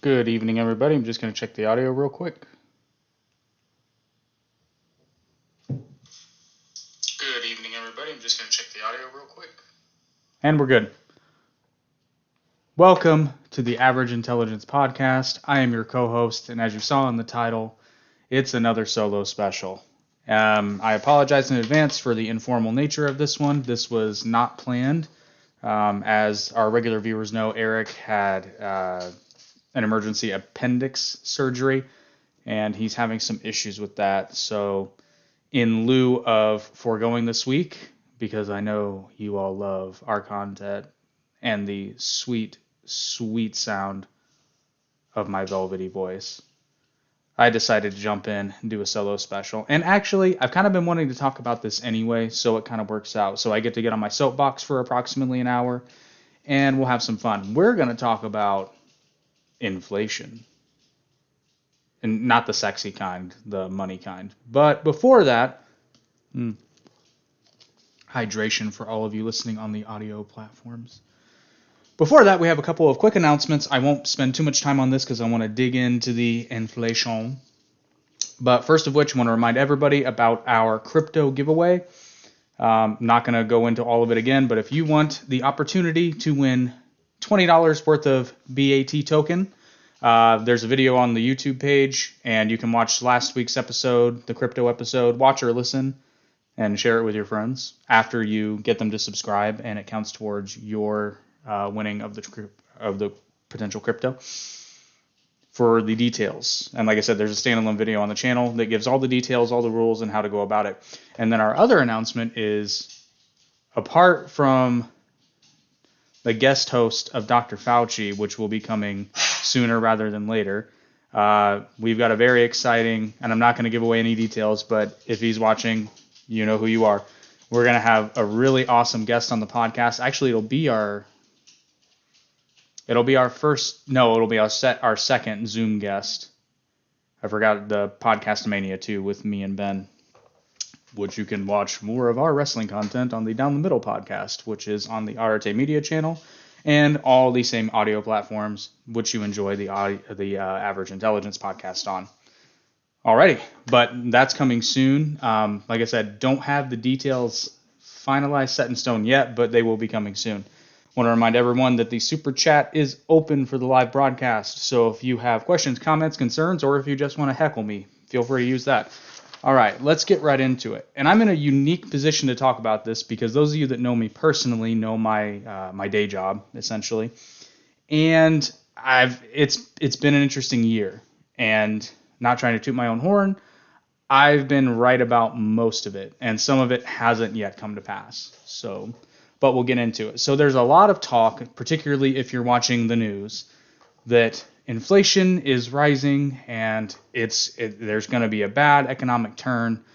Good evening, everybody. I'm just going to check the audio real quick. Good evening, everybody. I'm just going to check the audio real quick. And we're good. Welcome to the Average Intelligence Podcast. I am your co-host, and as you saw in the title, it's another solo special. I apologize in advance for the informal nature of this one. This was not planned. As our regular viewers know, Eric had an emergency appendix surgery, and he's having some issues with that. So in lieu of foregoing this week, because I know you all love our content and the sweet, sweet sound of my velvety voice, I decided to jump in and do a solo special. And actually, I've kind of been wanting to talk about this anyway, so it kind of works out. So I get to get on my soapbox for approximately an hour, and we'll have some fun. We're going to talk about inflation. And not the sexy kind, the money kind. But before that, hydration for all of you listening on the audio platforms. Before that, we have a couple of quick announcements. I won't spend too much time on this because I want to dig into the inflation. But first of which, I want to remind everybody about our crypto giveaway. Not going to go into all of it again, but if you want the opportunity to win $20 worth of BAT token, there's a video on the YouTube page, and you can watch last week's episode, the crypto episode, watch or listen, and share it with your friends after you get them to subscribe, and it counts towards your winning of the potential crypto. For the details, and like I said, there's a standalone video on the channel that gives all the details, all the rules, and how to go about it. And then our other announcement is, apart from the guest host of Dr. Fauci, which will be coming sooner rather than later, we've got a very exciting, and I'm not going to give away any details, but if he's watching, you know who you are. We're going to have a really awesome guest on the podcast. Actually, it'll be our second Zoom guest. I forgot the Podcast Mania 2 with me and Ben, which you can watch more of our wrestling content on the Down the Middle podcast, which is on the Arte Media channel, and all the same audio platforms which you enjoy the Average Intelligence podcast on. Alrighty, but that's coming soon. Like I said, don't have the details finalized, set in stone yet, but they will be coming soon. I want to remind everyone that the super chat is open for the live broadcast. So if you have questions, comments, concerns, or if you just want to heckle me, feel free to use that. All right, let's get right into it. And I'm in a unique position to talk about this because those of you that know me personally know my day job, essentially. And it's been an interesting year. And not trying to toot my own horn, I've been right about most of it, and some of it hasn't yet come to pass. But we'll get into it. So there's a lot of talk, particularly if you're watching the news, that inflation is rising and there's going to be a bad economic turn,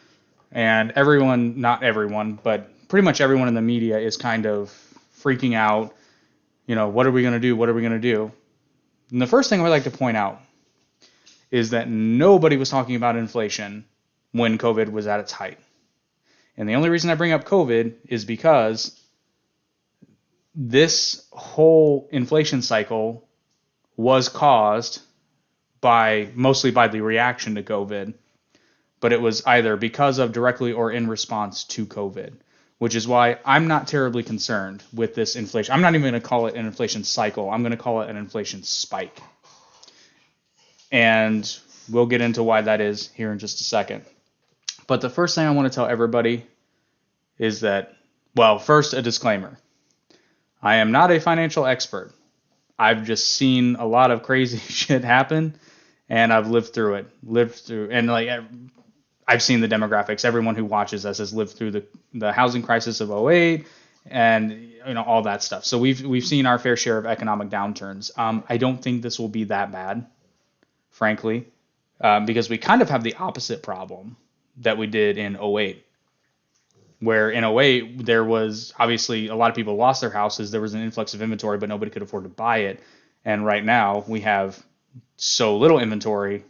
and everyone, not everyone, but pretty much everyone in the media is kind of freaking out. You know, what are we going to do? What are we going to do? And the first thing I would like to point out is that nobody was talking about inflation when COVID was at its height. And the only reason I bring up COVID is because this whole inflation cycle was caused mostly by the reaction to COVID, but it was either because of, directly, or in response to COVID, which is why I'm not terribly concerned with this inflation. I'm not even going to call it an inflation cycle. I'm going to call it an inflation spike. And we'll get into why that is here in just a second. But the first thing I want to tell everybody is that, well, first, a disclaimer. I am not a financial expert. I've just seen a lot of crazy shit happen, and I've lived through it. And like I've seen the demographics. Everyone who watches us has lived through the housing crisis of '08 and all that stuff. So we've seen our fair share of economic downturns. I don't think this will be that bad, frankly, because we kind of have the opposite problem that we did in '08. Where in '08, there was obviously a lot of people lost their houses. There was an influx of inventory, but nobody could afford to buy it. And right now, we have so little inventory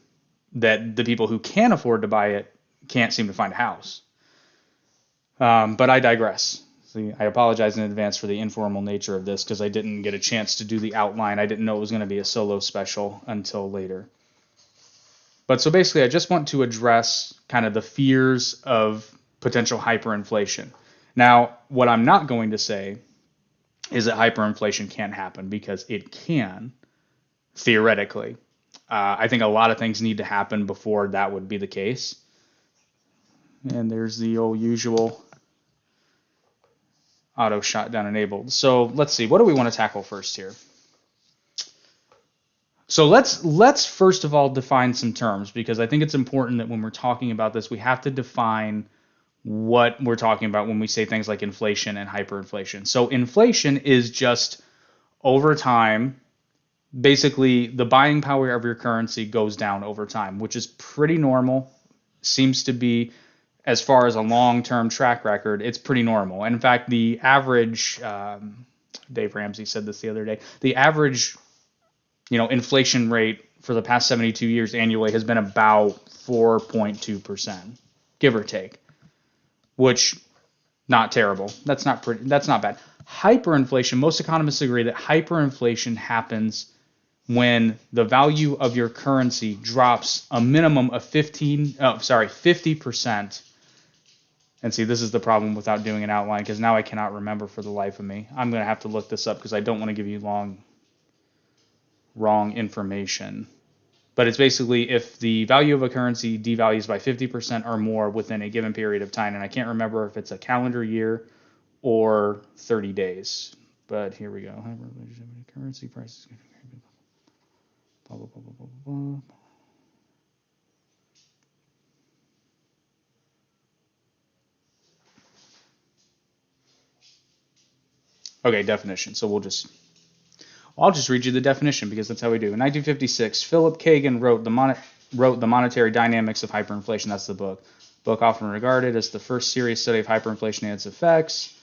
that the people who can afford to buy it can't seem to find a house. But I digress. See, I apologize in advance for the informal nature of this because I didn't get a chance to do the outline. I didn't know it was going to be a solo special until later. But so basically, I just want to address kind of the fears of potential hyperinflation. Now, what I'm not going to say is that hyperinflation can't happen, because it can, theoretically. I think a lot of things need to happen before that would be the case. And there's the old usual auto shutdown enabled. So let's see, what do we want to tackle first here? So let's first of all define some terms, because I think it's important that when we're talking about this, we have to define what we're talking about when we say things like inflation and hyperinflation. So inflation is just over time, basically the buying power of your currency goes down over time, which is pretty normal. Seems to be, as far as a long-term track record, it's pretty normal. And in fact, the average, Dave Ramsey said this the other day, the average, inflation rate for the past 72 years annually has been about 4.2%, give or take, which not terrible. That's not bad. Hyperinflation, most economists agree that hyperinflation happens when the value of your currency drops a minimum of 50%. And see, this is the problem without doing an outline, because now I cannot remember for the life of me. I'm going to have to look this up because I don't want to give you wrong information. But it's basically if the value of a currency devalues by 50% or more within a given period of time. And I can't remember if it's a calendar year or 30 days. But here we go. Currency prices. Blah, blah, blah, blah, blah, blah. Okay, definition. So I'll just read you the definition because that's how we do. In 1956, Philip Kagan wrote the Monetary Dynamics of Hyperinflation. That's the book. Book often regarded as the first serious study of hyperinflation and its effects.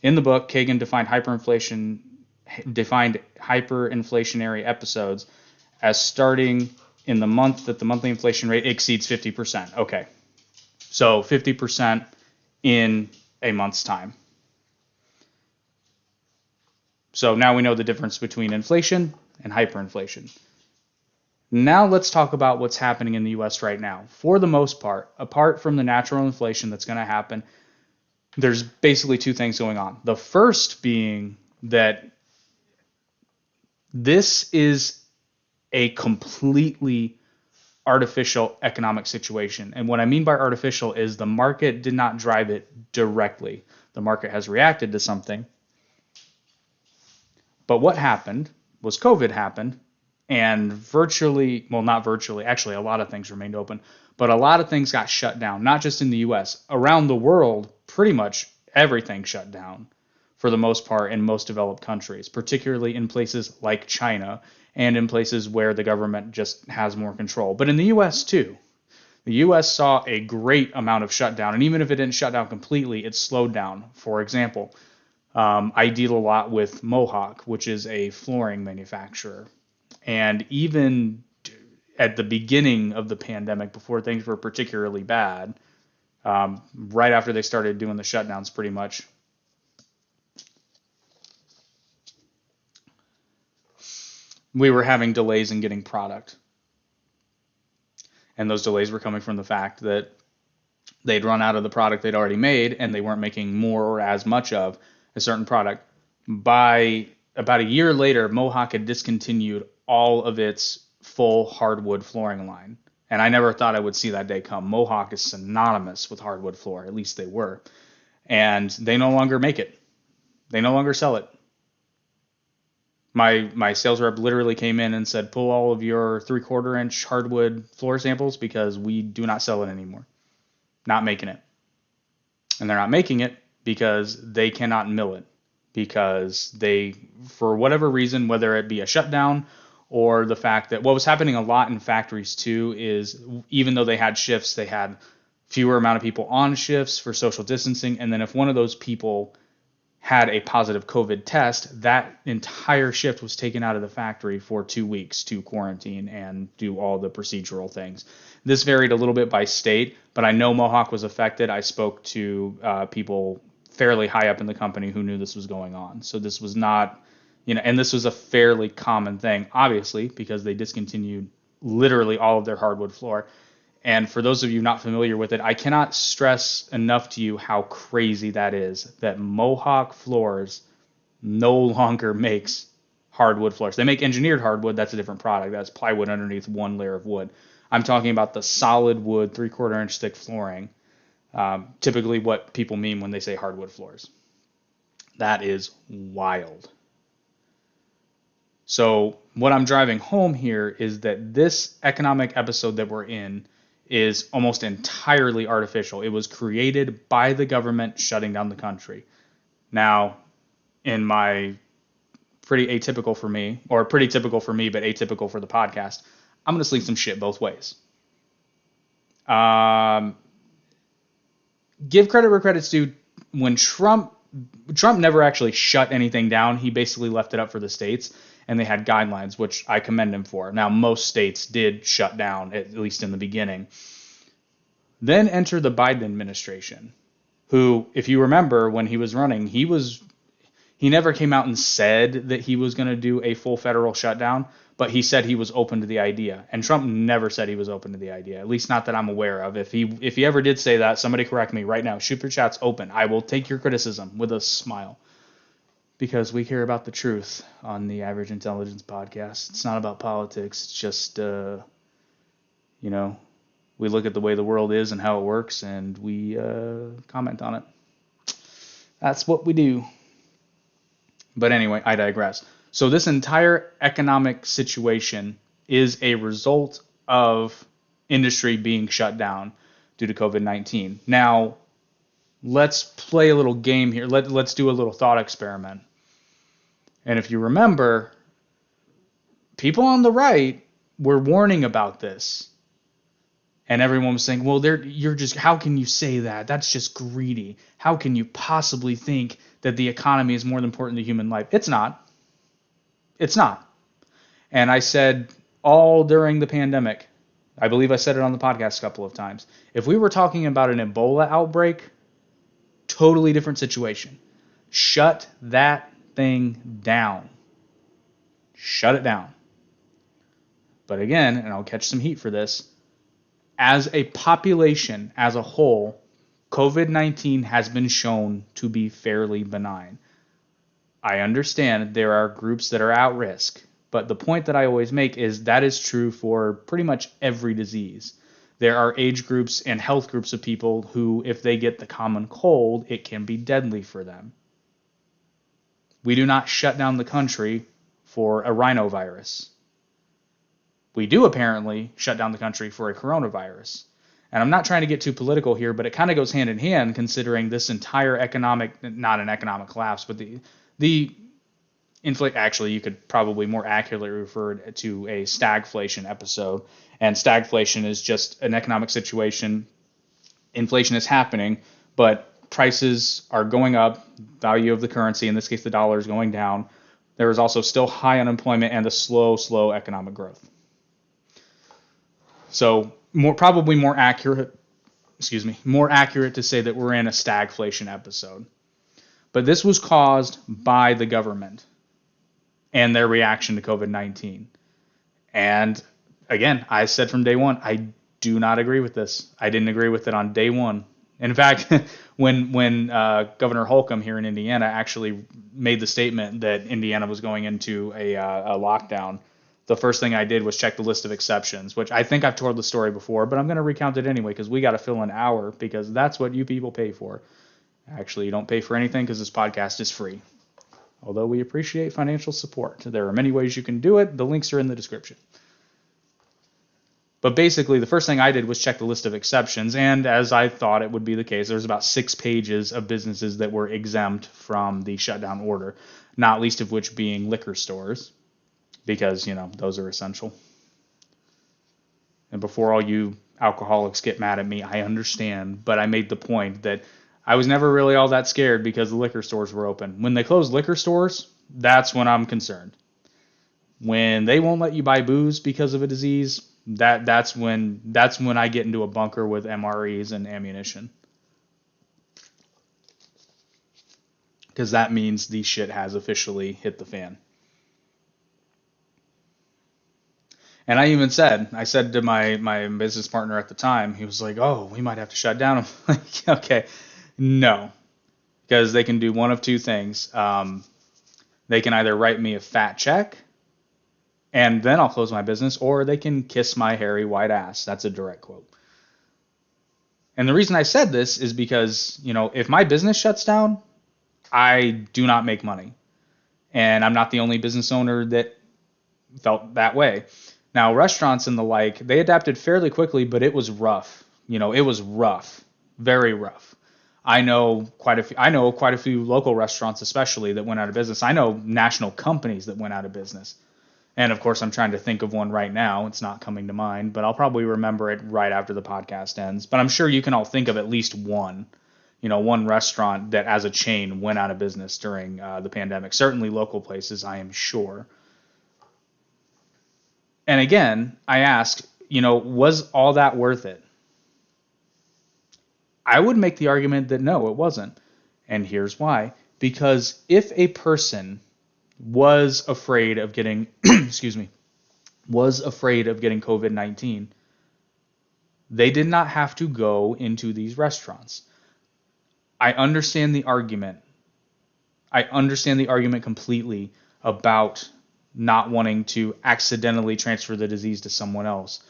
In the book, Kagan defined hyperinflationary episodes as starting in the month that the monthly inflation rate exceeds 50%. Okay, so 50% in a month's time. So now we know the difference between inflation and hyperinflation. Now let's talk about what's happening in the U.S. right now. For the most part, apart from the natural inflation that's going to happen, there's basically two things going on. The first being that this is a completely artificial economic situation. And what I mean by artificial is the market did not drive it directly. The market has reacted to something. But what happened was COVID happened, and not virtually, actually a lot of things remained open, but a lot of things got shut down, not just in the US. Around the world, pretty much everything shut down for the most part in most developed countries, particularly in places like China and in places where the government just has more control. But in the US too, the US saw a great amount of shutdown, and even if it didn't shut down completely, it slowed down. For example, I deal a lot with Mohawk, which is a flooring manufacturer. And even at the beginning of the pandemic, before things were particularly bad, right after they started doing the shutdowns pretty much, we were having delays in getting product. And those delays were coming from the fact that they'd run out of the product they'd already made, and they weren't making more or as much of a certain product. By about a year later, Mohawk had discontinued all of its full hardwood flooring line. And I never thought I would see that day come. Mohawk is synonymous with hardwood floor, at least they were. And they no longer make it. They no longer sell it. My sales rep literally came in and said, pull all of your 3/4 inch hardwood floor samples because we do not sell it anymore. Not making it. And they're not making it because they cannot mill it, because they, for whatever reason, whether it be a shutdown or the fact that what was happening a lot in factories too is even though they had shifts, they had fewer amount of people on shifts for social distancing. And then if one of those people had a positive COVID test, that entire shift was taken out of the factory for 2 weeks to quarantine and do all the procedural things. This varied a little bit by state, but I know Mohawk was affected. I spoke to people fairly high up in the company who knew this was going on. So this was not, and this was a fairly common thing, obviously, because they discontinued literally all of their hardwood floor. And for those of you not familiar with it, I cannot stress enough to you how crazy that is, that Mohawk Floors no longer makes hardwood floors. They make engineered hardwood. That's a different product. That's plywood underneath one layer of wood. I'm talking about the solid wood, 3/4 inch thick flooring, typically what people mean when they say hardwood floors. That is wild. So what I'm driving home here is that this economic episode that we're in is almost entirely artificial. It was created by the government shutting down the country. Now, in my pretty typical for me, but atypical for the podcast, I'm going to sling some shit both ways. Give credit where credit's due. When Trump never actually shut anything down. He basically left it up for the states, and they had guidelines, which I commend him for. Now, most states did shut down, at least in the beginning. Then enter the Biden administration, who, if you remember, when he was running, he never came out and said that he was going to do a full federal shutdown, but he said he was open to the idea. And Trump never said he was open to the idea, at least not that I'm aware of. If he ever did say that, somebody correct me right now. Shoot your chats open. I will take your criticism with a smile, because we care about the truth on the Average Intelligence podcast. It's not about politics. It's just, we look at the way the world is and how it works, and we comment on it. That's what we do. But anyway, I digress. So this entire economic situation is a result of industry being shut down due to COVID-19. Now, let's play a little game here. Let's do a little thought experiment. And if you remember, people on the right were warning about this. And everyone was saying, well, how can you say that? That's just greedy. How can you possibly think that the economy is more important than human life? It's not. It's not. And I said all during the pandemic, I believe I said it on the podcast a couple of times, if we were talking about an Ebola outbreak, totally different situation. Shut that thing down. Shut it down. But again, and I'll catch some heat for this, as a population, as a whole, COVID-19 has been shown to be fairly benign. I understand there are groups that are at risk, but the point that I always make is that is true for pretty much every disease. There are age groups and health groups of people who, if they get the common cold, it can be deadly for them. We do not shut down the country for a rhinovirus. We do apparently shut down the country for a coronavirus. And I'm not trying to get too political here, but it kind of goes hand in hand considering this entire not an economic collapse, but actually, you could probably more accurately refer to a stagflation episode. And stagflation is just an economic situation. Inflation is happening, but prices are going up. Value of the currency, in this case the dollar, is going down. There is also still high unemployment and the slow economic growth. So more accurate to say that we're in a stagflation episode. But this was caused by the government and their reaction to COVID-19. And again, I said from day one, I do not agree with this. I didn't agree with it on day one. In fact, when Governor Holcomb here in Indiana actually made the statement that Indiana was going into a lockdown, the first thing I did was check the list of exceptions, which I think I've told the story before, but I'm going to recount it anyway because we got to fill an hour because that's what you people pay for. Actually, you don't pay for anything because this podcast is free. Although we appreciate financial support. There are many ways you can do it. The links are in the description. But basically, the first thing I did was check the list of exceptions. And as I thought it would be the case, there's about 6 pages of businesses that were exempt from the shutdown order, not least of which being liquor stores, because, those are essential. And before all you alcoholics get mad at me, I understand. But I made the point that I was never really all that scared because the liquor stores were open. When they close liquor stores, that's when I'm concerned. When they won't let you buy booze because of a disease, that's when I get into a bunker with MREs and ammunition. Because that means the shit has officially hit the fan. And I said to my business partner at the time, he was like, "Oh, we might have to shut down." I'm like, "Okay, no," because they can do one of two things. They can either write me a fat check, and then I'll close my business, or they can kiss my hairy white ass. That's a direct quote. And the reason I said this is because, if my business shuts down, I do not make money. And I'm not the only business owner that felt that way. Now, restaurants and the like, they adapted fairly quickly, but it was rough. It was rough, very rough. I know quite a few local restaurants, especially, that went out of business. I know national companies that went out of business. And of course, I'm trying to think of one right now. It's not coming to mind, but I'll probably remember it right after the podcast ends. But I'm sure you can all think of at least one restaurant that as a chain went out of business during the pandemic. Certainly local places, I am sure. And again, I ask, was all that worth it? I would make the argument that no, it wasn't. And here's why. Because if a person was afraid of getting, COVID-19, they did not have to go into these restaurants. I understand the argument. Completely about not wanting to accidentally transfer the disease to someone else.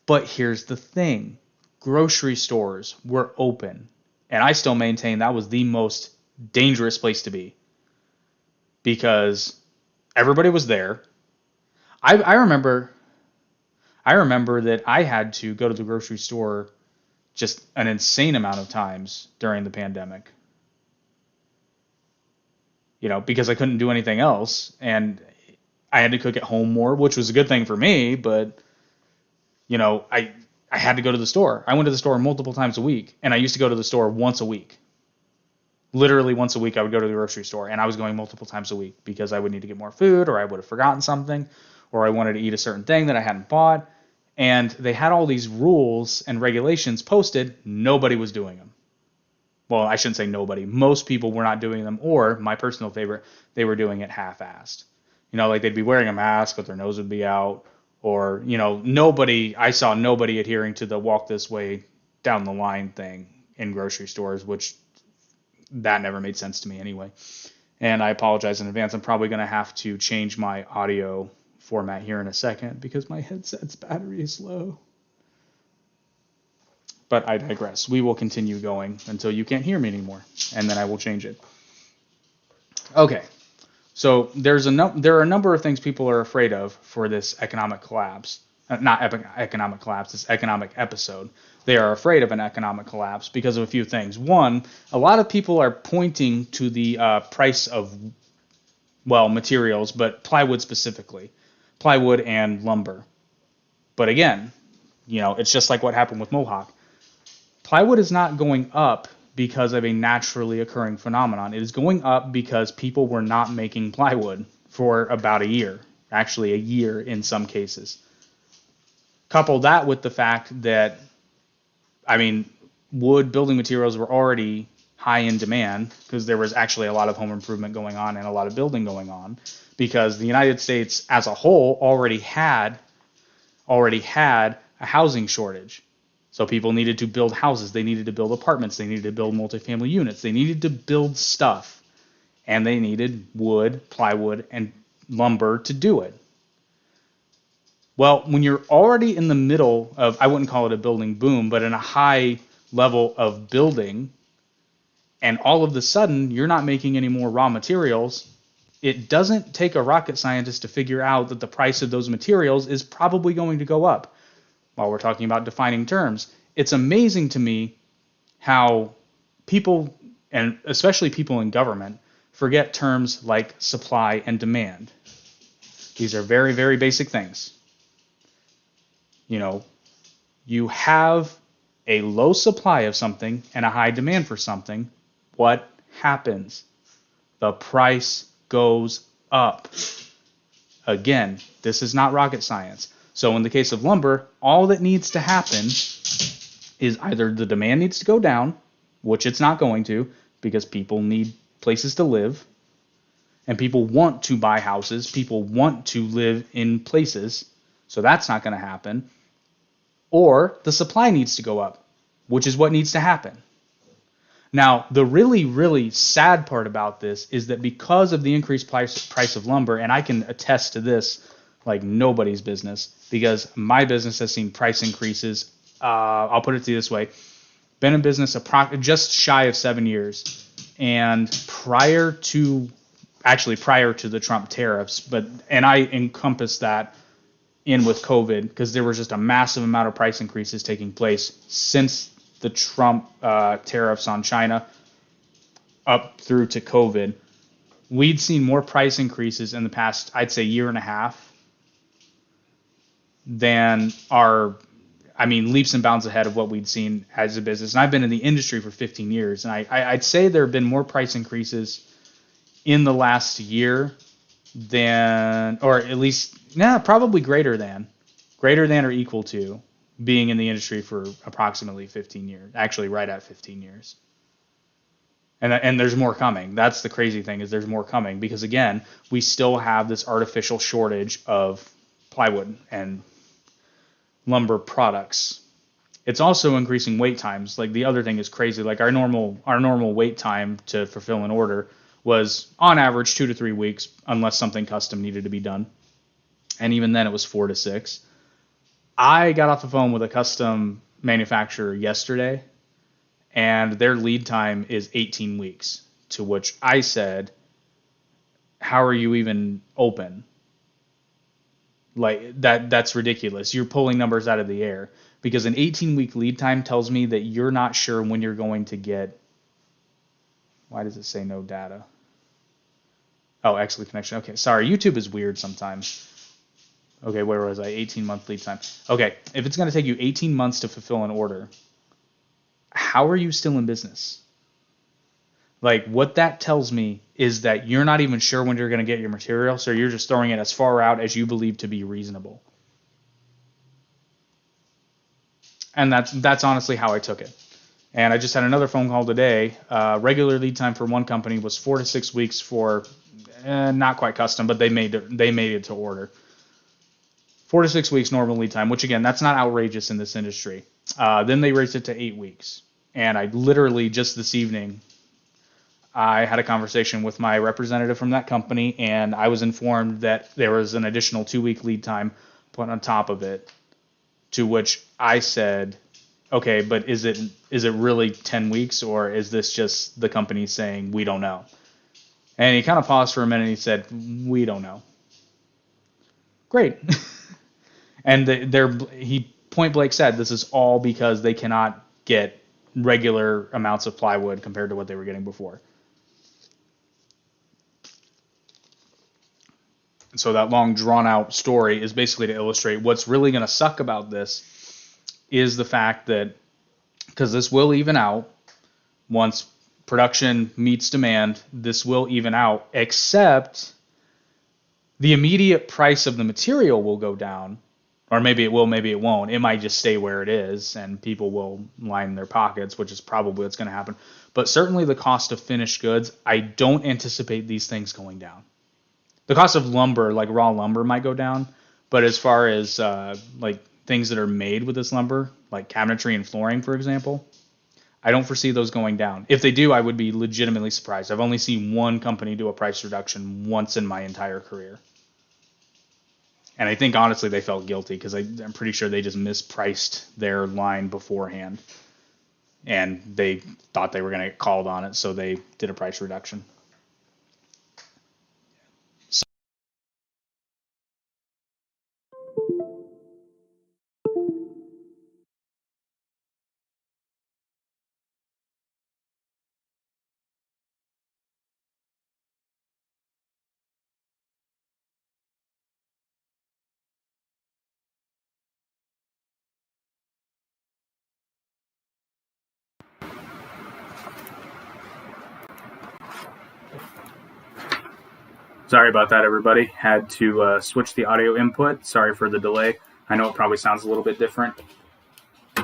But here's the thing. Grocery stores were open. And I still maintain that was the most dangerous place to be. Because everybody was there. I remember that I had to go to the grocery store just an insane amount of times during the pandemic. Because I couldn't do anything else, and I had to cook at home more, which was a good thing for me, but I had to go to the store. I went to the store multiple times a week, and I used to go to the store once a week. Literally once a week I would go to the grocery store, and I was going multiple times a week because I would need to get more food, or I would have forgotten something, or I wanted to eat a certain thing that I hadn't bought. And they had all these rules and regulations posted. Nobody was doing them. Well, I shouldn't say nobody. Most people were not doing them, or my personal favorite, they were doing it half-assed. Like they'd be wearing a mask, but their nose would be out, or, I saw nobody adhering to the walk this way down the line thing in grocery stores, which that never made sense to me anyway. And I apologize in advance. I'm probably going to have to change my audio format here in a second because my headset's battery is low. But I digress. We will continue going until you can't hear me anymore, and then I will change it. Okay, so there are a number of things people are afraid of for this economic collapse. Not economic collapse, this economic episode. They are afraid of an economic collapse because of a few things. One, a lot of people are pointing to the price of, materials, but plywood specifically. Plywood and lumber. But again, it's just like what happened with Mohawk. Plywood is not going up because of a naturally occurring phenomenon. It is going up because people were not making plywood for about a year. Actually, a year in some cases. Couple that with the fact that, wood building materials were already high in demand because there was actually a lot of home improvement going on and a lot of building going on because the United States as a whole already had a housing shortage. So people needed to build houses, they needed to build apartments, they needed to build multifamily units, they needed to build stuff, and they needed wood, plywood, and lumber to do it. Well, when you're already in the middle of, I wouldn't call it a building boom, but in a high level of building, and all of a sudden you're not making any more raw materials, it doesn't take a rocket scientist to figure out that the price of those materials is probably going to go up. While we're talking about defining terms, it's amazing to me how people, and especially people in government, forget terms like supply and demand. These are very, very basic things. You have a low supply of something and a high demand for something, what happens? The price goes up. Again, this is not rocket science. So in the case of lumber, all that needs to happen is either the demand needs to go down, which it's not going to, because people need places to live, and people want to buy houses, people want to live in places, so that's not going to happen, or the supply needs to go up, which is what needs to happen. Now, the really, really sad part about this is that because of the increased price of lumber, and I can attest to this like nobody's business, because my business has seen price increases. I'll put it to you this way. Been in business just shy of 7 years. And prior to the Trump tariffs, and I encompass that in with COVID, because there was just a massive amount of price increases taking place since the Trump tariffs on China up through to COVID. We'd seen more price increases in the past, I'd say, year and a half than leaps and bounds ahead of what we'd seen as a business. And I've been in the industry for 15 years, and I'd say there have been more price increases in the last year than, or at least, probably greater than or equal to being in the industry for approximately 15 years, actually right at 15 years. And there's more coming. That's the crazy thing, is there's more coming, because again, we still have this artificial shortage of plywood and lumber products. It's also increasing wait times. Like, the other thing is crazy. Like, our normal wait time to fulfill an order was on average 2 to 3 weeks, unless something custom needed to be done. And even then it was 4 to 6. I got off the phone with a custom manufacturer yesterday, and their lead time is 18 weeks, to which I said, how are you even open? Like, that's ridiculous. You're pulling numbers out of the air, because an 18-week lead time tells me that you're not sure when you're going to get. Why does it say no data? Oh, excellent connection. Okay, sorry. YouTube is weird sometimes. Okay, where was I? 18-month lead time. Okay, if it's going to take you 18 months to fulfill an order, how are you still in business? Like, what that tells me is that you're not even sure when you're going to get your material, so you're just throwing it as far out as you believe to be reasonable. And that's honestly how I took it. And I just had another phone call today. Regular lead time for one company was 4 to 6 weeks for not quite custom, but they made it to order. 4 to 6 weeks normal lead time, which again, that's not outrageous in this industry. Then they raised it to 8 weeks. And I literally just this evening, I had a conversation with my representative from that company, and I was informed that there was an additional 2-week lead time put on top of it, to which I said, okay, but is it really 10 weeks, or is this just the company saying we don't know? And he kind of paused for a minute and he said, we don't know. Great. And he point blank said this is all because they cannot get regular amounts of plywood compared to what they were getting before. So that long drawn out story is basically to illustrate what's really going to suck about this is the fact that, because this will even out once production meets demand, this will even out, except the immediate price of the material will go down, or maybe it will, maybe it won't. It might just stay where it is and people will line their pockets, which is probably what's going to happen. But certainly the cost of finished goods, I don't anticipate these things going down. The cost of lumber, like raw lumber, might go down, but as far as like things that are made with this lumber, like cabinetry and flooring, for example, I don't foresee those going down. If they do, I would be legitimately surprised. I've only seen one company do a price reduction once in my entire career. And I think, honestly, they felt guilty, because I'm pretty sure they just mispriced their line beforehand. And they thought they were going to get called on it, so they did a price reduction. Sorry about that, everybody. Had to switch the audio input. Sorry for the delay. I know it probably sounds a little bit different,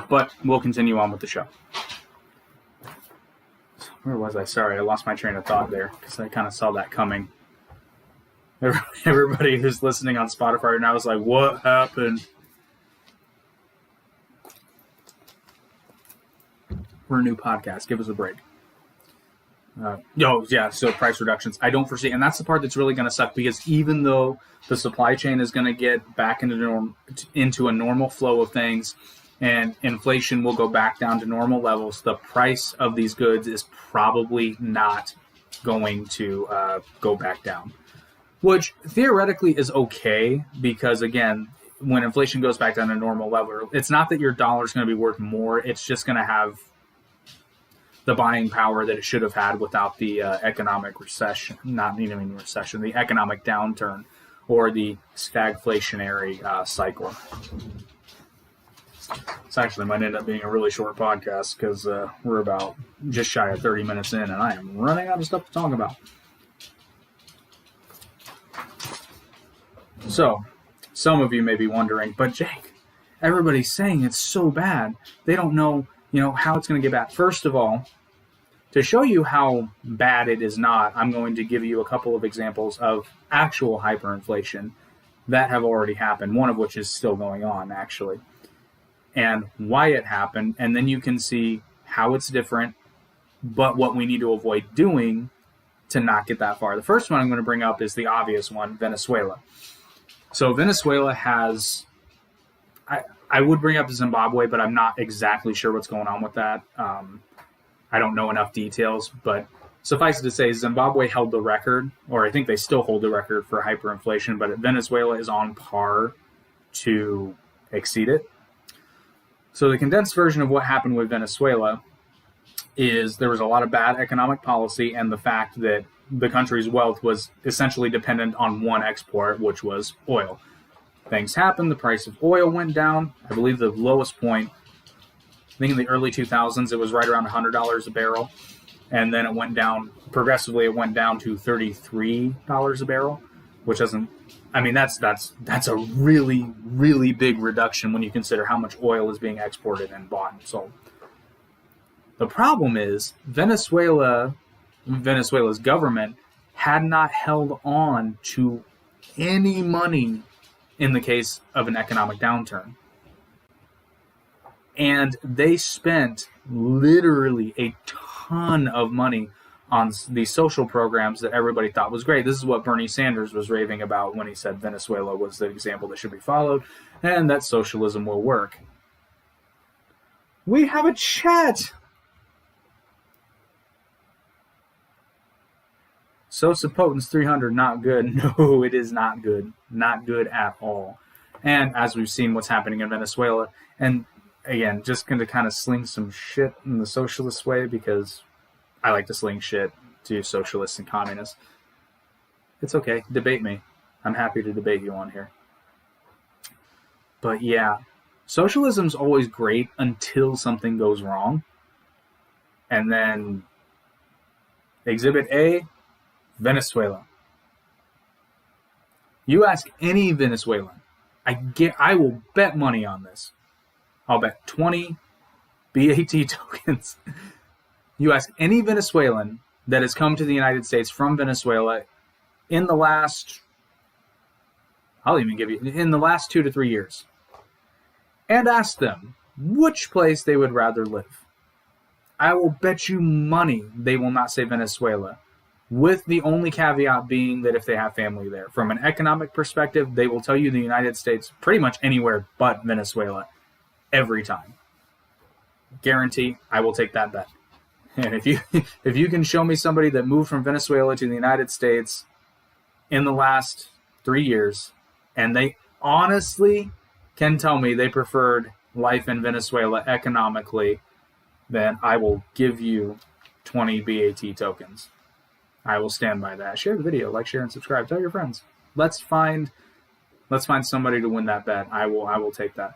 but we'll continue on with the show. Where was I? Sorry, I lost my train of thought there because I kind of saw that coming. Everybody who's listening on Spotify right now is like, what happened? We're a new podcast. Give us a break. So price reductions. I don't foresee, and that's the part that's really going to suck, because even though the supply chain is going to get back into a normal flow of things, and inflation will go back down to normal levels, the price of these goods is probably not going to go back down, which theoretically is okay, because again, when inflation goes back down to normal level, it's not that your dollar is going to be worth more. It's just going to have the buying power that it should have had without the economic recession, not even recession, the economic downturn or the stagflationary cycle. This actually might end up being a really short podcast because we're about just shy of 30 minutes in and I am running out of stuff to talk about. So, some of you may be wondering, but Jake, everybody's saying it's so bad. They don't know how it's going to get bad. First of all, to show you how bad it is not, I'm going to give you a couple of examples of actual hyperinflation that have already happened, one of which is still going on, actually, and why it happened, and then you can see how it's different, but what we need to avoid doing to not get that far. The first one I'm going to bring up is the obvious one, Venezuela. So Venezuela has... I would bring up Zimbabwe, but I'm not exactly sure what's going on with that. I don't know enough details, but suffice it to say, Zimbabwe held the record, or I think they still hold the record for hyperinflation, but Venezuela is on par to exceed it. So the condensed version of what happened with Venezuela is there was a lot of bad economic policy, and the fact that the country's wealth was essentially dependent on one export, which was oil. Things happened. The price of oil went down. I believe the lowest point, I think in the early 2000s, it was right around $100 a barrel. And then it went down, progressively it went down to $33 a barrel, which doesn't, that's a really, really big reduction when you consider how much oil is being exported and bought and sold. The problem is Venezuela's government had not held on to any money in the case of an economic downturn. And they spent literally a ton of money on these social programs that everybody thought was great. This is what Bernie Sanders was raving about when he said Venezuela was the example that should be followed and that socialism will work. We have a chat. Sosa Potence 300, not good. No, it is not good. Not good at all. And as we've seen what's happening in Venezuela, and again, just going to kind of sling some shit in the socialist way, because I like to sling shit to socialists and communists. It's okay. Debate me. I'm happy to debate you on here. But yeah, socialism's always great until something goes wrong. And then Exhibit A, Venezuela. You ask any Venezuelan, I will bet money on this. I'll bet 20 BAT tokens. You ask any Venezuelan that has come to the United States from Venezuela in the last, in the last 2 to 3 years, and ask them which place they would rather live. I will bet you money they will not say Venezuela, with the only caveat being that if they have family there. From an economic perspective, they will tell you the United States pretty much anywhere but Venezuela every time. Guarantee, I will take that bet. And if you can show me somebody that moved from Venezuela to the United States in the last 3 years, and they honestly can tell me they preferred life in Venezuela economically, then I will give you 20 BAT tokens. I will stand by that. Share the video, like, share, and subscribe. Tell your friends. Let's find somebody to win that bet. I will take that.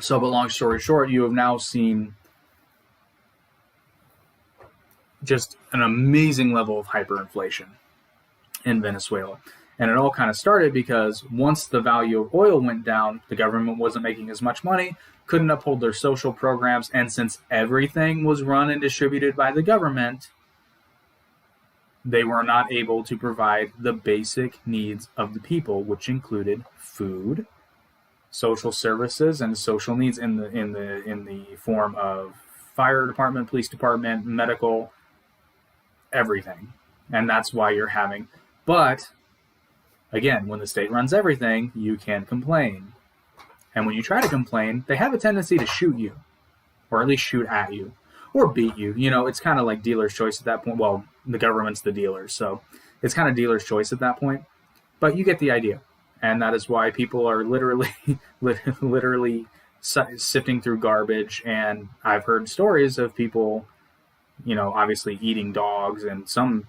So, but long story short, you have now seen just an amazing level of hyperinflation in Venezuela. And it all kind of started because once the value of oil went down, the government wasn't making as much money, couldn't uphold their social programs, and since everything was run and distributed by the government, they were not able to provide the basic needs of the people, which included food, social services, and social needs in the form of fire department, police department, medical, everything. And that's why you're having. But again, when the state runs everything, you can complain. And when you try to complain, they have a tendency to shoot you, or at least shoot at you, or beat you. You know, it's kind of like dealer's choice at that point. Well, the government's the dealer, so it's kind of dealer's choice at that point. But you get the idea. And that is why people are literally sifting through garbage. And I've heard stories of people, you know, obviously eating dogs, and some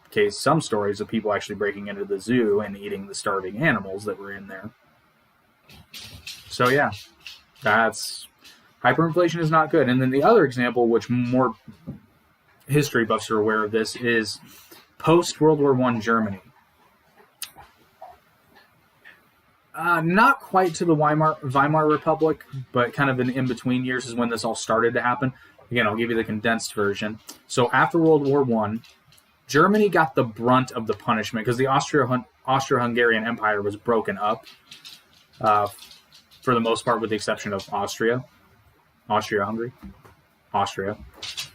stories of people actually breaking into the zoo and eating the starving animals that were in there. So yeah, that's hyperinflation is not good. And then the other example, which more history buffs are aware of this, is post-World War I Germany. Not quite to the Weimar Republic, but kind of in between years is when this all started to happen. Again, I'll give you the condensed version. So after World War I, Germany got the brunt of the punishment because the Austro-Hungarian Empire was broken up, for the most part, with the exception of Austria-Hungary. Austria. It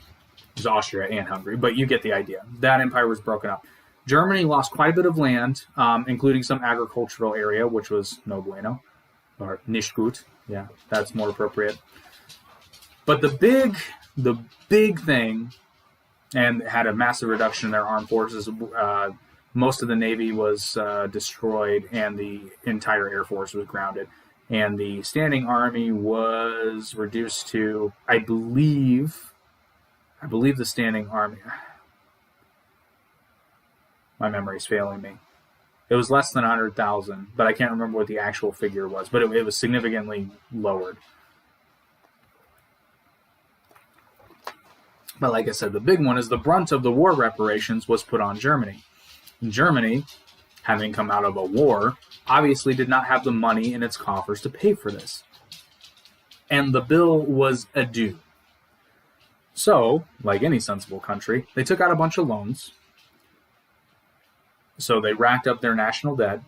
was Austria and Hungary, but you get the idea. That empire was broken up. Germany lost quite a bit of land, including some agricultural area, which was no bueno, or nicht gut. Yeah, that's more appropriate. But the big thing, and had a massive reduction in their armed forces. Most of the Navy was destroyed, and the entire Air Force was grounded. And the standing army was reduced to, I believe the standing army, my memory's failing me. It was less than 100,000, but I can't remember what the actual figure was, but it was significantly lowered. But like I said, the big one is the brunt of the war reparations was put on Germany. And Germany, having come out of a war, obviously did not have the money in its coffers to pay for this. And the bill was due. So, like any sensible country, they took out a bunch of loans. So they racked up their national debt.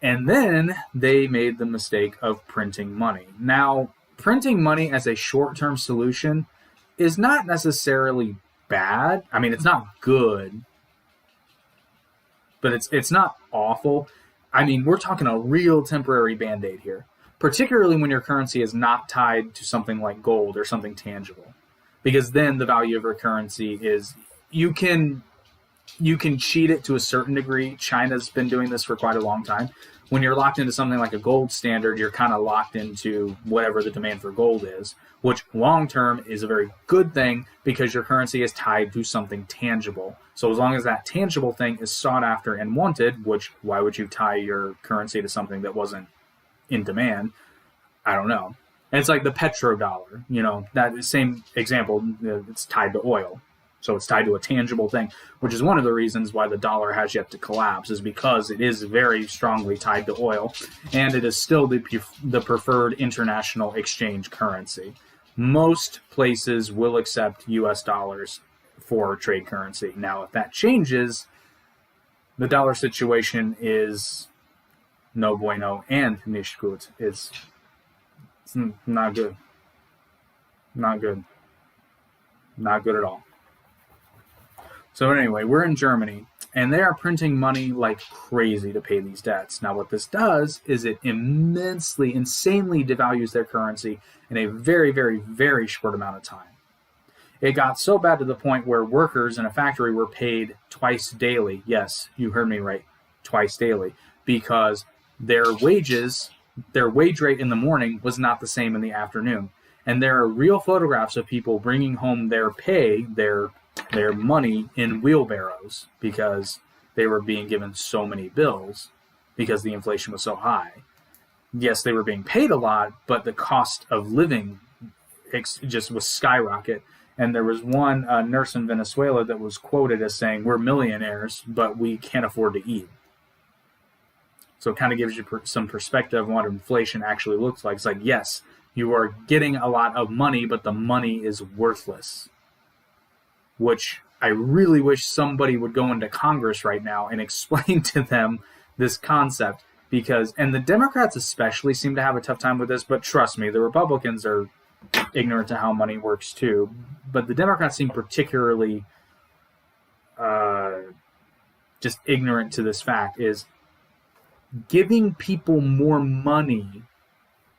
And then they made the mistake of printing money. Now, printing money as a short-term solution is not necessarily bad. I mean, it's not good, but it's not awful. I mean, we're talking a real temporary Band-Aid here, particularly when your currency is not tied to something like gold or something tangible, because then the value of your currency is, you can cheat it to a certain degree. China's been doing this for quite a long time. When you're locked into something like a gold standard, you're kind of locked into whatever the demand for gold is, which long-term is a very good thing because your currency is tied to something tangible. So as long as that tangible thing is sought after and wanted, which why would you tie your currency to something that wasn't in demand? I don't know. And it's like the petrodollar, you know, that same example, it's tied to oil. So it's tied to a tangible thing, which is one of the reasons why the dollar has yet to collapse, is because it is very strongly tied to oil, and it is still the preferred international exchange currency. Most places will accept U.S. dollars for trade currency. Now, if that changes, the dollar situation is no bueno and nicht gut. It's not good. Not good. Not good at all. So anyway, we're in Germany, and they are printing money like crazy to pay these debts. Now, what this does is it insanely devalues their currency in a very, very, very short amount of time. It got so bad to the point where workers in a factory were paid twice daily. Yes, you heard me right, twice daily, because their wage rate in the morning was not the same in the afternoon. And there are real photographs of people bringing home their pay, their money in wheelbarrows because they were being given so many bills because the inflation was so high. Yes, they were being paid a lot, but the cost of living just was skyrocket. And there was one nurse in Venezuela that was quoted as saying, "We're millionaires, but we can't afford to eat." So it kind of gives you some perspective on what inflation actually looks like. It's like, yes, you are getting a lot of money, but the money is worthless. Which I really wish somebody would go into Congress right now and explain to them this concept. Because, and the Democrats especially seem to have a tough time with this, but trust me, the Republicans are ignorant to how money works too. But the Democrats seem particularly just ignorant to this fact, is giving people more money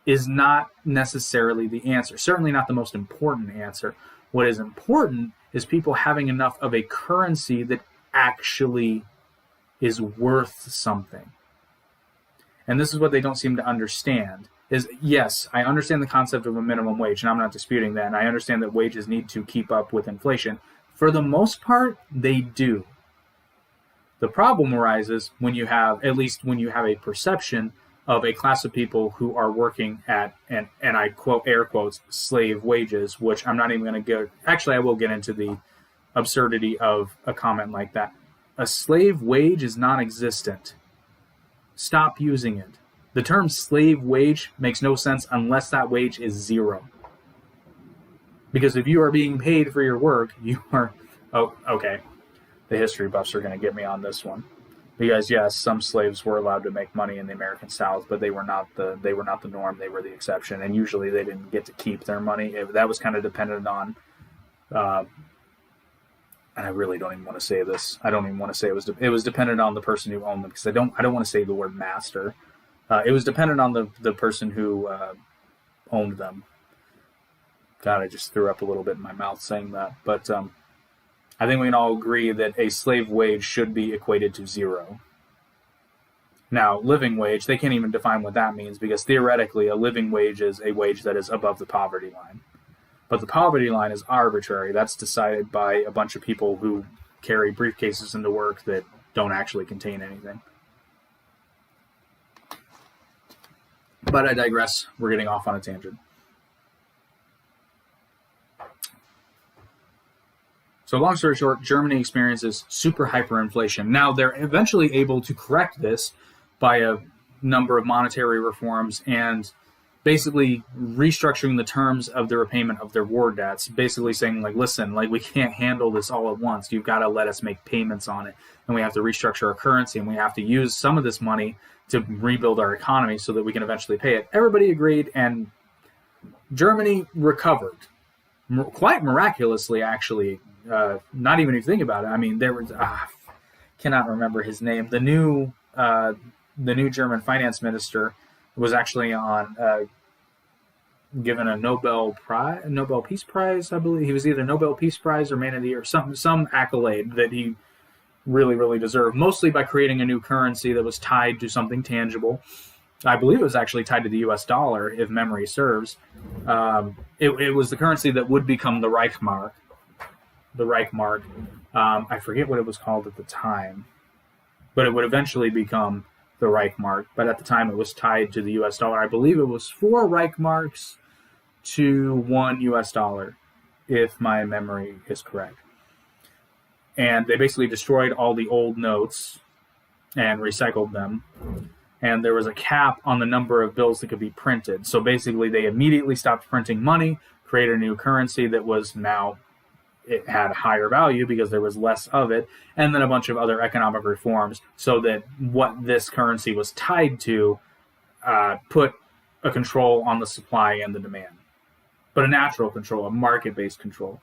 is not necessarily the answer. Certainly not the most important answer. What is important is people having enough of a currency that actually is worth something. And this is what they don't seem to understand. Is, yes, I understand the concept of a minimum wage, and I'm not disputing that, and I understand that wages need to keep up with inflation. For the most part, they do. The problem arises when you have, at least when you have a perception of a class of people who are working at, and I quote, air quotes, slave wages, which I'm not even going to go, actually I will get into the absurdity of a comment like that. A slave wage is non-existent. Stop using it. The term slave wage makes no sense unless that wage is zero. Because if you are being paid for your work, you are, oh, okay. The history buffs are going to get me on this one. Because yes, some slaves were allowed to make money in the American South, but they were not the norm. They were the exception, and usually they didn't get to keep their money. That was kind of dependent on, and I really don't even want to say this. I don't even want to say it was dependent on the person who owned them, because I don't want to say the word master. It was dependent on the person who owned them. God, I just threw up a little bit in my mouth saying that, but. I think we can all agree that a slave wage should be equated to zero. Now, living wage, they can't even define what that means, because theoretically a living wage is a wage that is above the poverty line. But the poverty line is arbitrary. That's decided by a bunch of people who carry briefcases into work that don't actually contain anything. But I digress. We're getting off on a tangent. So long story short, Germany experiences super hyperinflation. Now, they're eventually able to correct this by a number of monetary reforms and basically restructuring the terms of the repayment of their war debts, basically saying, like, listen, like, we can't handle this all at once. You've got to let us make payments on it. And we have to restructure our currency, and we have to use some of this money to rebuild our economy so that we can eventually pay it. Everybody agreed, and Germany recovered. Quite miraculously, actually. Not even if you think about it. I mean, there was cannot remember his name. The new German finance minister was actually on given a Nobel Peace Prize, I believe. He was either Nobel Peace Prize or Man of the Year, some accolade that he really, really deserved. Mostly by creating a new currency that was tied to something tangible. I believe it was actually tied to the U.S. dollar, if memory serves. It was the currency that would become the Reichsmark. The Reichsmark. I forget what it was called at the time, but it would eventually become the Reichsmark. But at the time, it was tied to the U.S. dollar. I believe it was 4 Reichsmarks to 1 U.S. dollar, if my memory is correct. And they basically destroyed all the old notes and recycled them. And there was a cap on the number of bills that could be printed. So basically, they immediately stopped printing money, created a new currency that was now, it had a higher value because there was less of it, and then a bunch of other economic reforms so that what this currency was tied to put a control on the supply and the demand. But a natural control, a market-based control.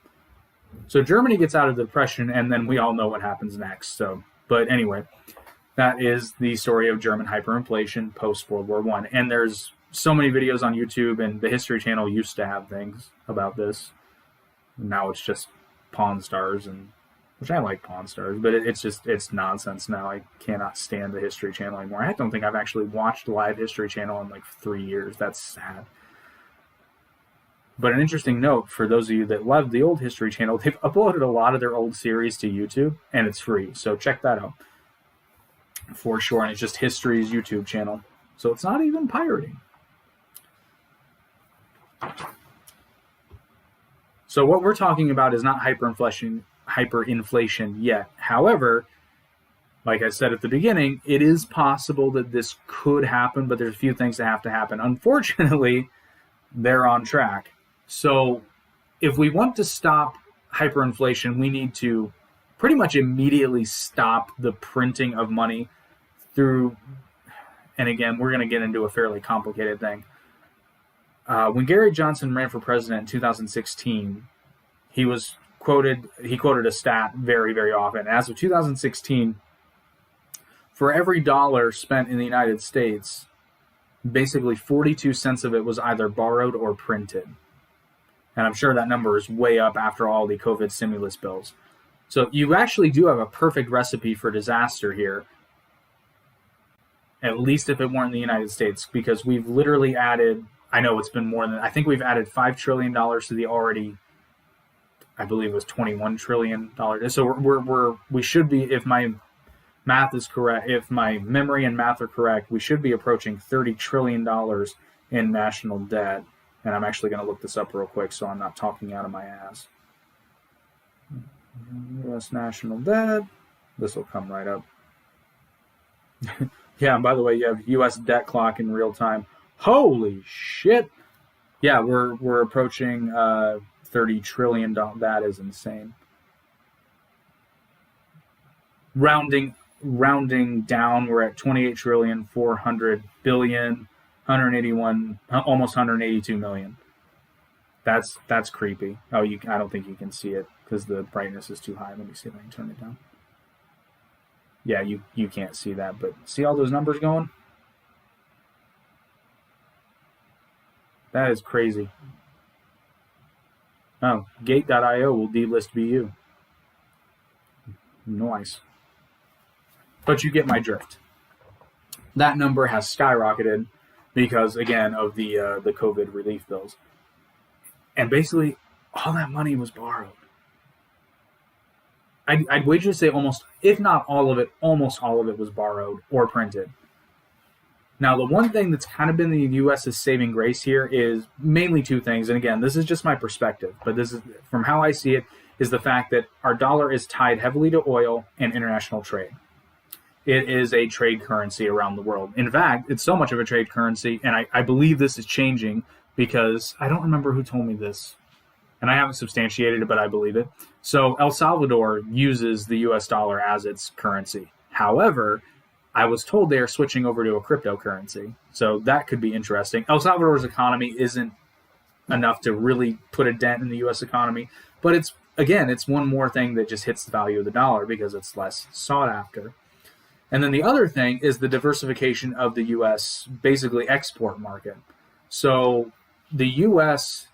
So Germany gets out of the depression, and then we all know what happens next. But anyway, that is the story of German hyperinflation post-World War I. And there's so many videos on YouTube, and the History Channel used to have things about this. Now it's just Pawn Stars, which I like Pawn Stars, but it's nonsense now. I cannot stand the History Channel anymore. I don't think I've actually watched live History Channel in like 3 years. That's sad. But an interesting note for those of you that love the old History Channel, they've uploaded a lot of their old series to YouTube, and it's free. So check that out for sure. And it's just History's YouTube channel. So it's not even pirating. So what we're talking about is not hyperinflation yet. However, like I said at the beginning, it is possible that this could happen, but there's a few things that have to happen. Unfortunately, they're on track. So if we want to stop hyperinflation, we need to pretty much immediately stop the printing of money through, and again, we're going to get into a fairly complicated thing. When Gary Johnson ran for president in 2016, he quoted a stat very, very often. As of 2016, for every dollar spent in the United States, basically 42 cents of it was either borrowed or printed. And I'm sure that number is way up after all the COVID stimulus bills. So you actually do have a perfect recipe for disaster here, at least if it weren't in the United States, because we've literally added, I know it's been more than, I think we've added $5 trillion to the already, I believe it was $21 trillion. So we should be, if my math is correct, if my memory and math are correct, we should be approaching $30 trillion in national debt. And I'm actually going to look this up real quick so I'm not talking out of my ass. U.S. national debt. This will come right up. Yeah, and by the way, you have U.S. debt clock in real time. Holy shit! Yeah, we're approaching $30 trillion. That is insane. Rounding down, we're at 28 trillion 400 billion, 181, almost 182 million. That's creepy. Oh, I don't think you can see it because the brightness is too high. Let me see if I can turn it down. Yeah, you can't see that, but see all those numbers going? That is crazy. Oh, Gate.io will delist BU. Nice. But you get my drift. That number has skyrocketed because, again, of the COVID relief bills. And basically, all that money was borrowed. I'd wager to say almost, if not all of it, almost all of it was borrowed or printed. Now, the one thing that's kind of been the U.S.'s saving grace here is mainly two things. And again, this is just my perspective, but this is, from how I see it, is the fact that our dollar is tied heavily to oil and international trade. It is a trade currency around the world. In fact, it's so much of a trade currency, and I believe this is changing because I don't remember who told me this, and I haven't substantiated it, but I believe it. So El Salvador uses the U.S. dollar as its currency. However, I was told they are switching over to a cryptocurrency, so that could be interesting. El Salvador's economy isn't enough to really put a dent in the U.S. economy, but it's one more thing that just hits the value of the dollar because it's less sought after. And then the other thing is the diversification of the U.S. basically export market. So the U.S.,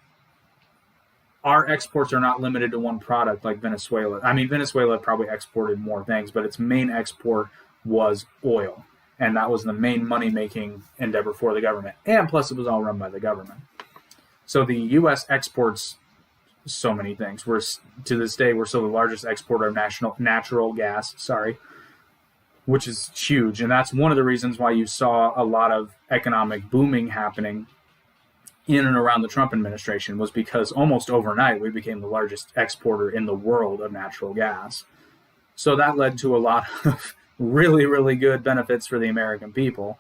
our exports are not limited to one product like Venezuela. I mean, Venezuela probably exported more things, but its main export was oil. And that was the main money-making endeavor for the government. And plus, it was all run by the government. So the U.S. exports so many things. To this day, we're still the largest exporter of natural gas, which is huge. And that's one of the reasons why you saw a lot of economic booming happening in and around the Trump administration, was because almost overnight we became the largest exporter in the world of natural gas. So that led to a lot of really, really good benefits for the American people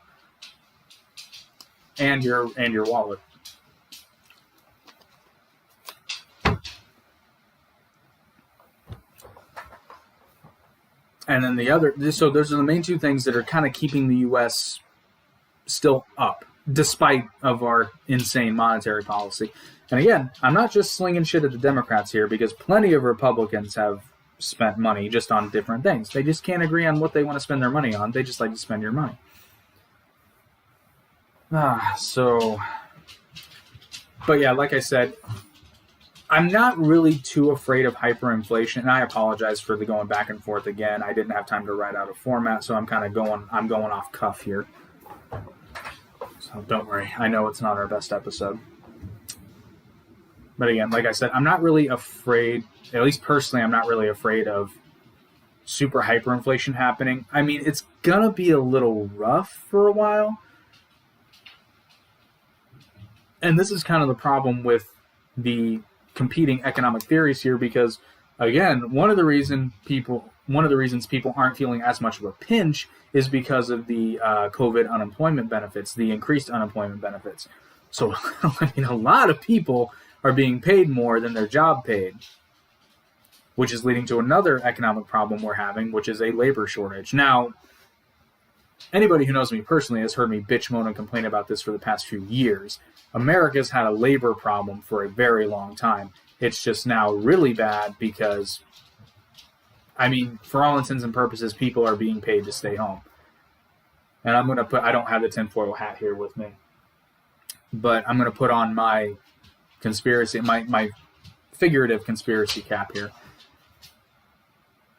and your wallet. And then so those are the main two things that are kind of keeping the U.S. still up, despite of our insane monetary policy. And again, I'm not just slinging shit at the Democrats here, because plenty of Republicans have spent money just on different things. They just can't agree on what they want to spend their money on. They just like to spend your money. But yeah, like I said, I'm not really too afraid of hyperinflation, and I apologize for the going back and forth again. I didn't have time to write out a format, so I'm going off cuff here. So don't worry. I know it's not our best episode. But again, like I said, I'm not really afraid, at least personally, I'm not really afraid of super hyperinflation happening. I mean, it's going to be a little rough for a while. And this is kind of the problem with the competing economic theories here because, again, one of the reasons people aren't feeling as much of a pinch is because of the COVID unemployment benefits, the increased unemployment benefits. So, I mean, a lot of people are being paid more than their job paid, which is leading to another economic problem we're having, which is a labor shortage. Now, anybody who knows me personally has heard me bitch, moan, and complain about this for the past few years. America's had a labor problem for a very long time. It's just now really bad because, I mean, for all intents and purposes, people are being paid to stay home. And I don't have the tinfoil hat here with me, but I'm going to put on my my figurative conspiracy cap here.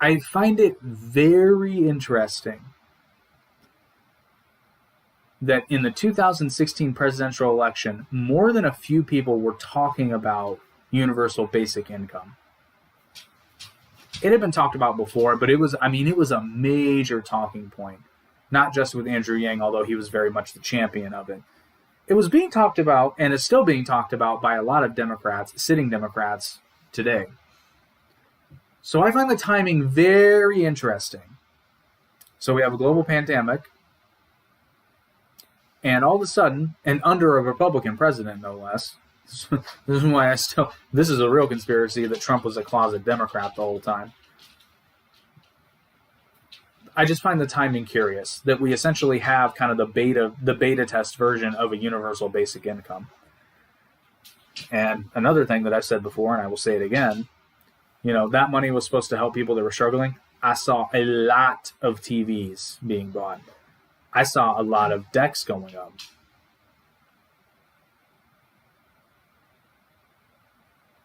I find it very interesting that in the 2016 presidential election, more than a few people were talking about universal basic income. It had been talked about before, but it was a major talking point, not just with Andrew Yang, although he was very much the champion of it. It was being talked about, and is still being talked about by a lot of Democrats, sitting Democrats today. So I find the timing very interesting. So we have a global pandemic, and all of a sudden, and under a Republican president, no less. This is why this is a real conspiracy that Trump was a closet Democrat the whole time. I just find the timing curious that we essentially have kind of the beta test version of a universal basic income. And another thing that I've said before, and I will say it again, that money was supposed to help people that were struggling. I saw a lot of TVs being bought. I saw a lot of decks going up.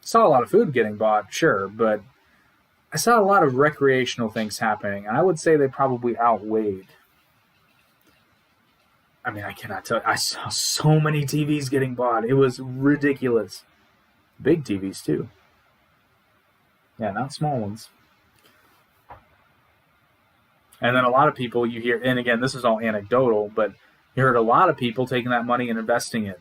Saw a lot of food getting bought, sure, but I saw a lot of recreational things happening, and I would say they probably outweighed. I mean, I cannot tell. I saw so many TVs getting bought. It was ridiculous. Big TVs, too. Yeah, not small ones. And then a lot of people you hear, and again, this is all anecdotal, but you heard a lot of people taking that money and investing it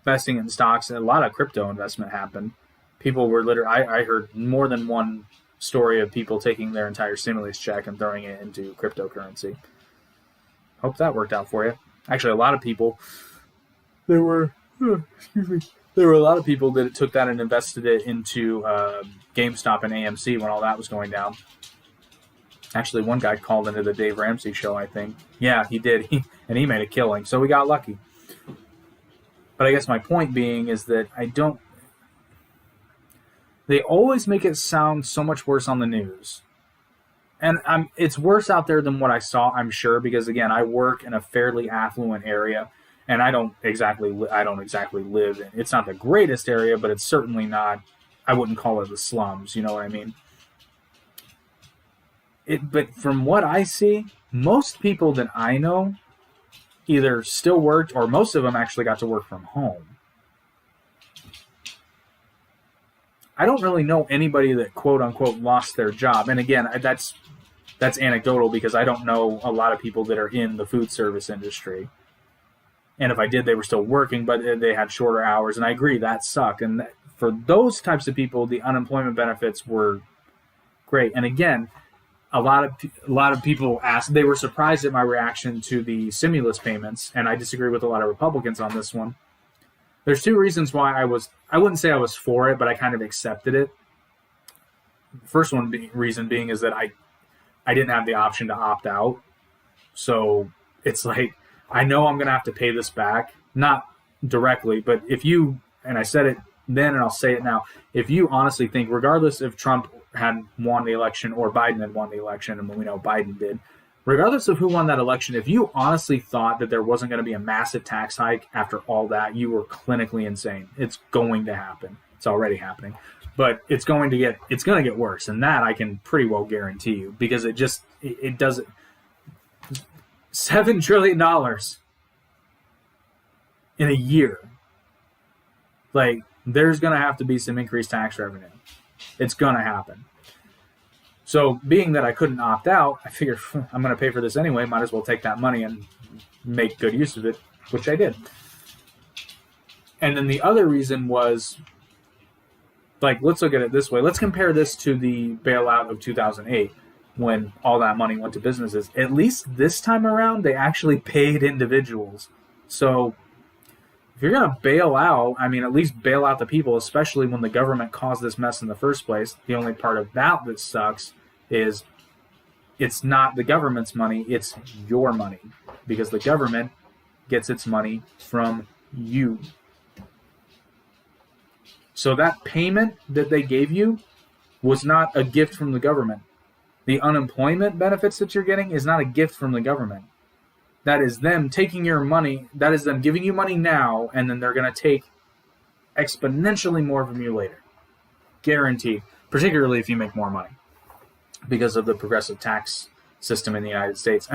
in stocks, and a lot of crypto investment happened. People were literally, I heard more than one story of people taking their entire stimulus check and throwing it into cryptocurrency. Hope that worked out for you. Actually, a lot of people, there were a lot of people that took that and invested it into GameStop and AMC when all that was going down. Actually, one guy called into the Dave Ramsey show, I think. Yeah, he did. And he made a killing, so we got lucky. But I guess my point being is that they always make it sound so much worse on the news. And it's worse out there than what I saw, I'm sure, because, again, I work in a fairly affluent area, and I don't exactly live in. It's not the greatest area, but it's certainly not, I wouldn't call it the slums, you know what I mean? But from what I see, most people that I know either still worked, or most of them actually got to work from home. I don't really know anybody that quote unquote lost their job. And again, that's anecdotal because I don't know a lot of people that are in the food service industry. And if I did, they were still working, but they had shorter hours. And I agree, that sucked. And for those types of people, the unemployment benefits were great. And again, a lot of people asked, they were surprised at my reaction to the stimulus payments. And I disagree with a lot of Republicans on this one. There's two reasons why I wouldn't say I was for it, but I kind of accepted it. First reason being is that I didn't have the option to opt out. So it's like, I know I'm going to have to pay this back, not directly, but if you, and I said it then and I'll say it now, if you honestly think, regardless if Trump had won the election or Biden had won the election, and we know Biden did, regardless of who won that election, if you honestly thought that there wasn't going to be a massive tax hike after all that, you were clinically insane. It's going to happen. It's already happening. But it's going to get worse. And that I can pretty well guarantee you, because it does it. $7 trillion in a year. Like, there's going to have to be some increased tax revenue. It's going to happen. So being that I couldn't opt out, I figured I'm going to pay for this anyway. Might as well take that money and make good use of it, which I did. And then the other reason was Like, let's look at it this way. Let's compare this to the bailout of 2008 when all that money went to businesses. At least this time around, they actually paid individuals. So if you're going to bail out, I mean, at least bail out the people, especially when the government caused this mess in the first place. The only part of that sucks is it's not the government's money, it's your money, because the government gets its money from you. So that payment that they gave you was not a gift from the government. The unemployment benefits that you're getting is not a gift from the government. That is them taking your money, that is them giving you money now, and then they're going to take exponentially more from you later. Guaranteed, particularly if you make more money, because of the progressive tax system in the United States.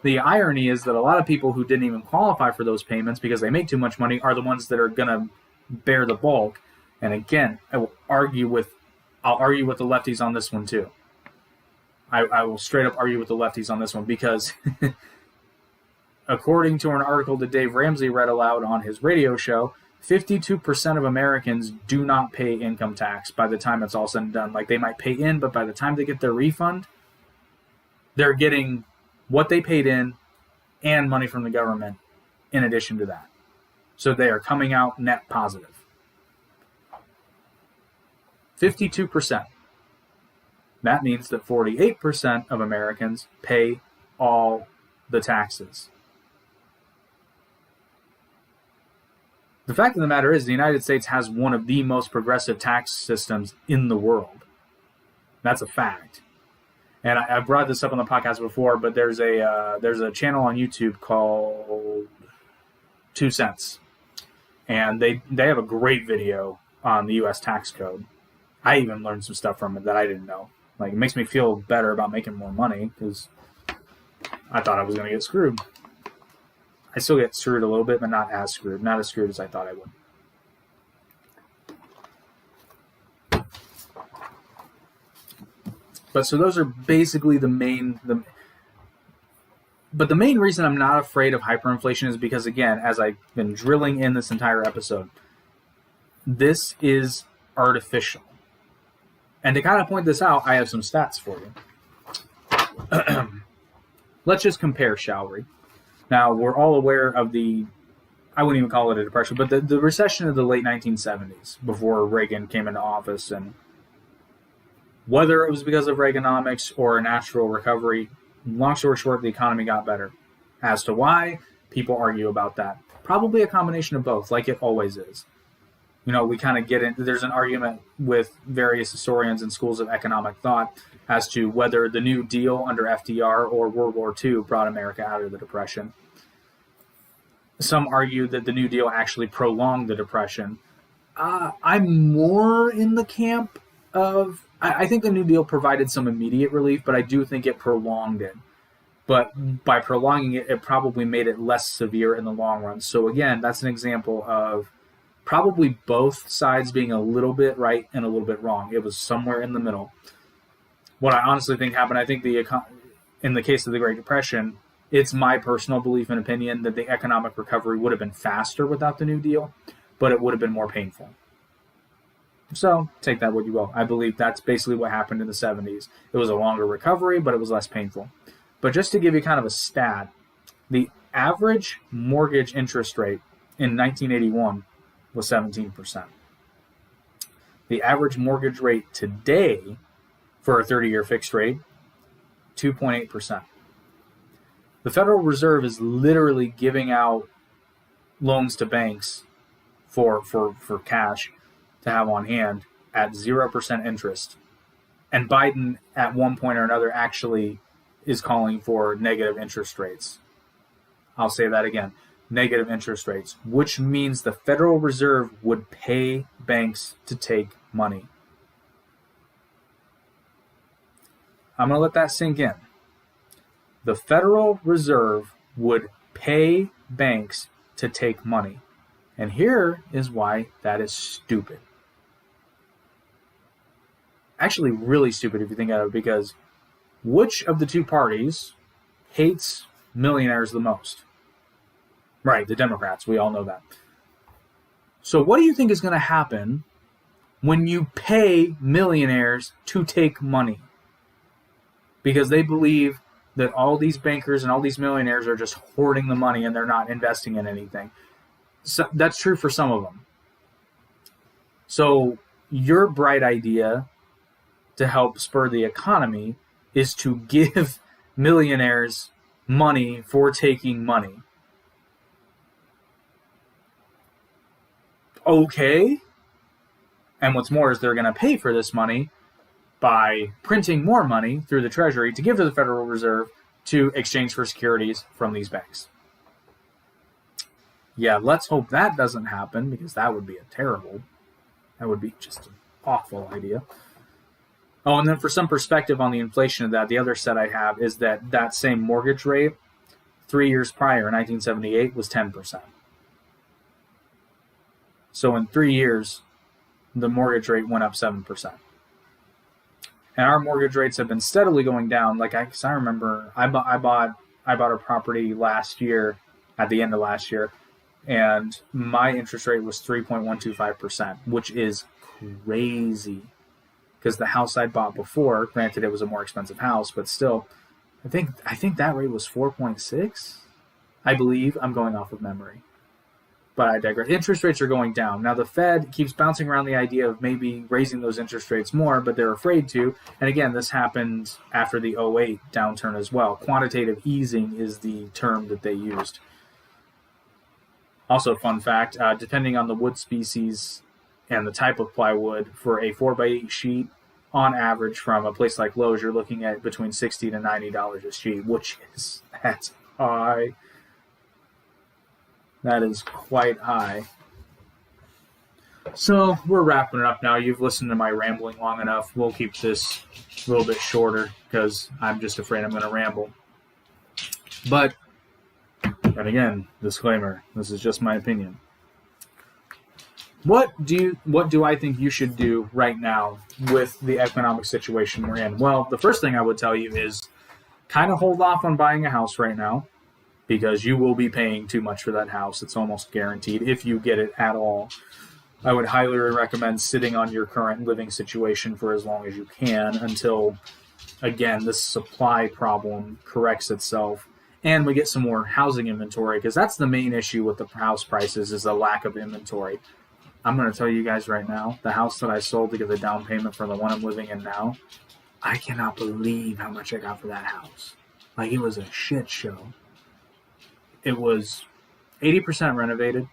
The irony is that a lot of people who didn't even qualify for those payments because they make too much money are the ones that are going to bear the bulk. And again, I'll argue with the lefties on this one too. I will straight up argue with the lefties on this one because according to an article that Dave Ramsey read aloud on his radio show, 52% of Americans do not pay income tax by the time it's all said and done. Like, they might pay in, but by the time they get their refund, they're getting what they paid in and money from the government in addition to that. So they are coming out net positive. 52%. That means that 48% of Americans pay all the taxes. The fact of the matter is the United States has one of the most progressive tax systems in the world. That's a fact. And I brought this up on the podcast before, but there's a channel on YouTube called 2 Cents. And they have a great video on the U.S. tax code. I even learned some stuff from it that I didn't know. Like, it makes me feel better about making more money because I thought I was going to get screwed. I still get screwed a little bit, but not as screwed. Not as screwed as I thought I would. But so those are basically the main reason I'm not afraid of hyperinflation is because, again, as I've been drilling in this entire episode, this is artificial. And to kind of point this out, I have some stats for you. Let's just compare, shall we? Now, we're all aware of I wouldn't even call it a depression, but the recession of the late 1970s before Reagan came into office. And whether it was because of Reaganomics or a natural recovery, long story short, the economy got better. As to why, people argue about that. Probably a combination of both, like it always is. You know, we kind of get into, there's an argument with various historians and schools of economic thought as to whether the New Deal under FDR or World War II brought America out of the Depression. Some argue that the New Deal actually prolonged the Depression. I'm more in the camp of, I think the New Deal provided some immediate relief, but I do think it prolonged it. But by prolonging it, it probably made it less severe in the long run. So again, that's an example of probably both sides being a little bit right and a little bit wrong. It was somewhere in the middle. What I honestly think happened, I think in the case of the Great Depression, it's my personal belief and opinion that the economic recovery would have been faster without the New Deal, but it would have been more painful. So take that what you will. I believe that's basically what happened in the 70s. It was a longer recovery, but it was less painful. But just to give you kind of a stat, the average mortgage interest rate in 1981 was 17%. The average mortgage rate today for a 30-year fixed rate, 2.8%. The Federal Reserve is literally giving out loans to banks for cash to have on hand at 0% interest. And Biden, at one point or another, actually is calling for negative interest rates. I'll say that again. Negative interest rates, which means the Federal Reserve would pay banks to take money. I'm going to let that sink in. The Federal Reserve would pay banks to take money. And here is why that is stupid. Actually, really stupid if you think about it, because which of the two parties hates millionaires the most? Right, the Democrats. We all know that. So what do you think is going to happen when you pay millionaires to take money because they believe that all these bankers and all these millionaires are just hoarding the money and they're not investing in anything. So that's true for some of them. So your bright idea to help spur the economy is to give millionaires money for taking money. Okay. And what's more is they're going to pay for this money by printing more money through the Treasury to give to the Federal Reserve to exchange for securities from these banks. Yeah, let's hope that doesn't happen, because that would be that would be just an awful idea. Oh, and then for some perspective on the inflation of that, the other set I have is that same mortgage rate 3 years prior, in 1978, was 10%. So in 3 years, the mortgage rate went up 7%. And our mortgage rates have been steadily going down. Like, I remember I bought a property last year, at the end of last year, and my interest rate was 3.125%, which is crazy. Because the house I bought before, granted it was a more expensive house, but still, I think that rate was 4.6. I believe. I'm going off of memory. But I digress. Interest rates are going down. Now, the Fed keeps bouncing around the idea of maybe raising those interest rates more, but they're afraid to. And again, this happened after the 2008 downturn as well. Quantitative easing is the term that they used. Also, fun fact, depending on the wood species and the type of plywood, for a 4x8 sheet, on average, from a place like Lowe's, you're looking at between $60 to $90 a sheet, that's high. That is quite high. So we're wrapping it up now. You've listened to my rambling long enough. We'll keep this a little bit shorter because I'm just afraid I'm going to ramble. But, and again, disclaimer, this is just my opinion. What do I think you should do right now with the economic situation we're in? Well, the first thing I would tell you is kind of hold off on buying a house right now, because you will be paying too much for that house. It's almost guaranteed if you get it at all. I would highly recommend sitting on your current living situation for as long as you can until, again, this supply problem corrects itself and we get some more housing inventory, because that's the main issue with the house prices, is the lack of inventory. I'm going to tell you guys right now, the house that I sold to get the down payment for the one I'm living in now, I cannot believe how much I got for that house. Like, it was a shit show. It was 80% renovated,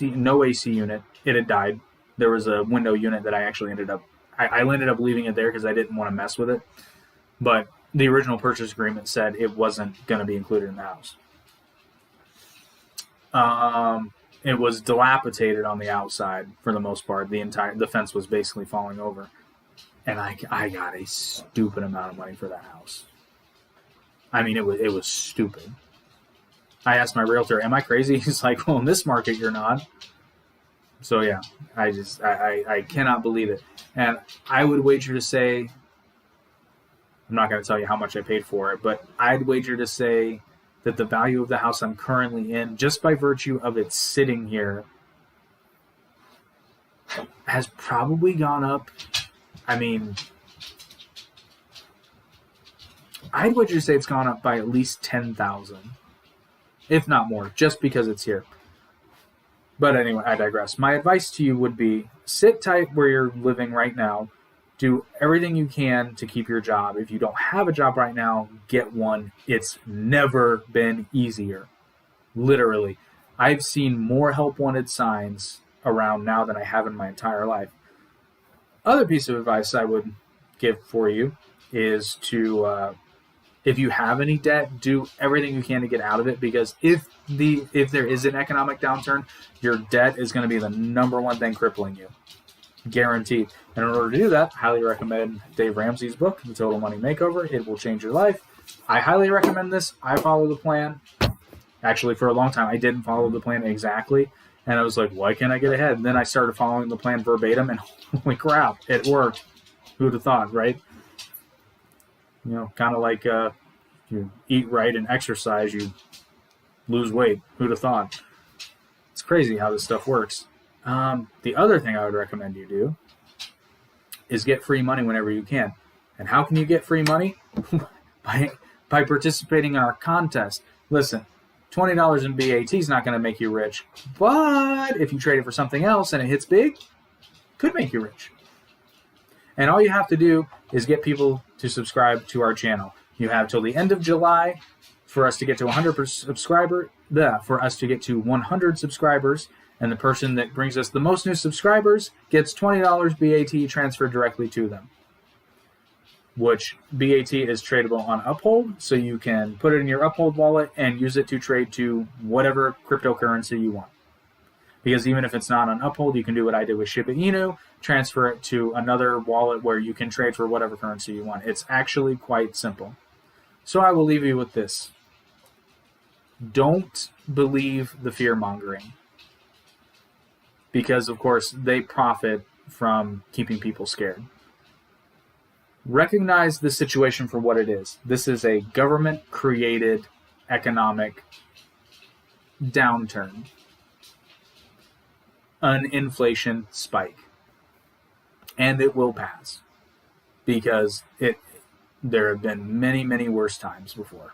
no AC unit. It had died. There was a window unit that I actually ended up leaving it there because I didn't want to mess with it. But the original purchase agreement said it wasn't going to be included in the house. It was dilapidated on the outside for the most part. The fence was basically falling over. And I got a stupid amount of money for that house. I mean, it was stupid. I asked my realtor, am I crazy? He's like, well, in this market, you're not. So, yeah, I cannot believe it. And I would wager to say, I'm not going to tell you how much I paid for it, but I'd wager to say that the value of the house I'm currently in, just by virtue of it sitting here, has probably gone up. I mean, I'd wager to say it's gone up by at least $10,000. If not more, just because it's here. But anyway, I digress. My advice to you would be, sit tight where you're living right now. Do everything you can to keep your job. If you don't have a job right now, get one. It's never been easier. Literally. I've seen more help wanted signs around now than I have in my entire life. Other piece of advice I would give for you is to... if you have any debt, do everything you can to get out of it, because if there is an economic downturn, your debt is going to be the number one thing crippling you. Guaranteed. And in order to do that, I highly recommend Dave Ramsey's book, The Total Money Makeover. It will change your life. I highly recommend this. I follow the plan. Actually, for a long time, I didn't follow the plan exactly. And I was like, why can't I get ahead? And then I started following the plan verbatim, and holy crap, it worked. Who would have thought, right? You know, kind of like you eat right and exercise, you lose weight. Who'd have thought? It's crazy how this stuff works. The other thing I would recommend you do is get free money whenever you can. And how can you get free money? by participating in our contest. Listen, $20 in BAT is not going to make you rich, but if you trade it for something else and it hits big, it could make you rich. And all you have to do is get people to subscribe to our channel. You have till the end of July for us to get to 100 subscribers. For us to get to 100 subscribers, and the person that brings us the most new subscribers gets $20 BAT transferred directly to them. Which BAT is tradable on Uphold, so you can put it in your Uphold wallet and use it to trade to whatever cryptocurrency you want. Because even if it's not on Uphold, you can do what I did with Shiba Inu, transfer it to another wallet where you can trade for whatever currency you want. It's actually quite simple. So I will leave you with this. Don't believe the fear-mongering. Because, of course, they profit from keeping people scared. Recognize the situation for what it is. This is a government-created economic downturn. An inflation spike. And it will pass. Because there have been many, many worse times before.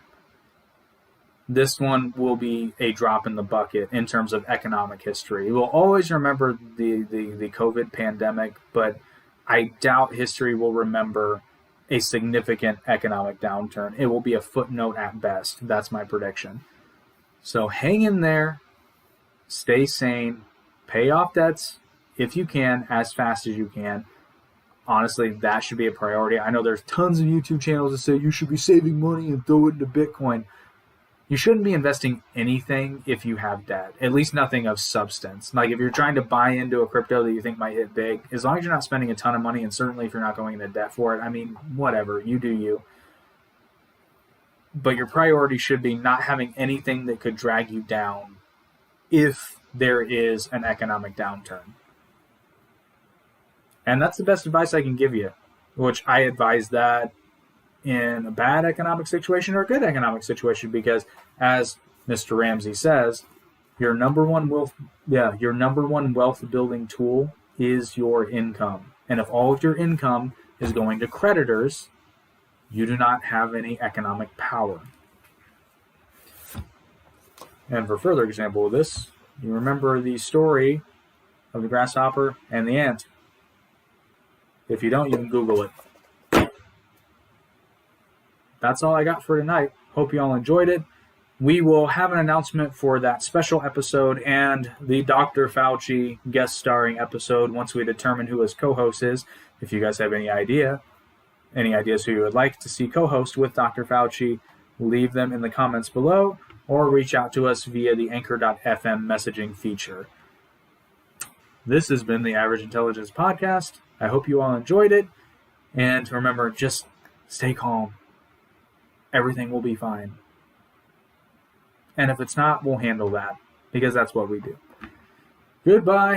This one will be a drop in the bucket in terms of economic history. We'll always remember the COVID pandemic, but I doubt history will remember a significant economic downturn. It will be a footnote at best. That's my prediction. So hang in there, stay sane, pay off debts if you can, as fast as you can. Honestly, that should be a priority. I know there's tons of YouTube channels that say you should be saving money and throw it into Bitcoin. You shouldn't be investing anything if you have debt, at least nothing of substance. Like if you're trying to buy into a crypto that you think might hit big, as long as you're not spending a ton of money, and certainly if you're not going into debt for it, I mean, whatever, you do you. But your priority should be not having anything that could drag you down if there is an economic downturn. And that's the best advice I can give you, which I advise that in a bad economic situation or a good economic situation, because as Mr. Ramsey says, your number one wealth building tool is your income. And if all of your income is going to creditors, you do not have any economic power. And for further example of this, you remember the story of the grasshopper and the ant. If you don't, you can Google it. That's all I got for tonight. Hope you all enjoyed it. We will have an announcement for that special episode and the Dr. Fauci guest starring episode once we determine who his co-host is. If you guys have any ideas who you would like to see co-host with Dr. Fauci, leave them in the comments below or reach out to us via the Anchor.fm messaging feature. This has been the Average Intelligence Podcast. I hope you all enjoyed it. And remember, just stay calm. Everything will be fine. And if it's not, we'll handle that, because that's what we do. Goodbye.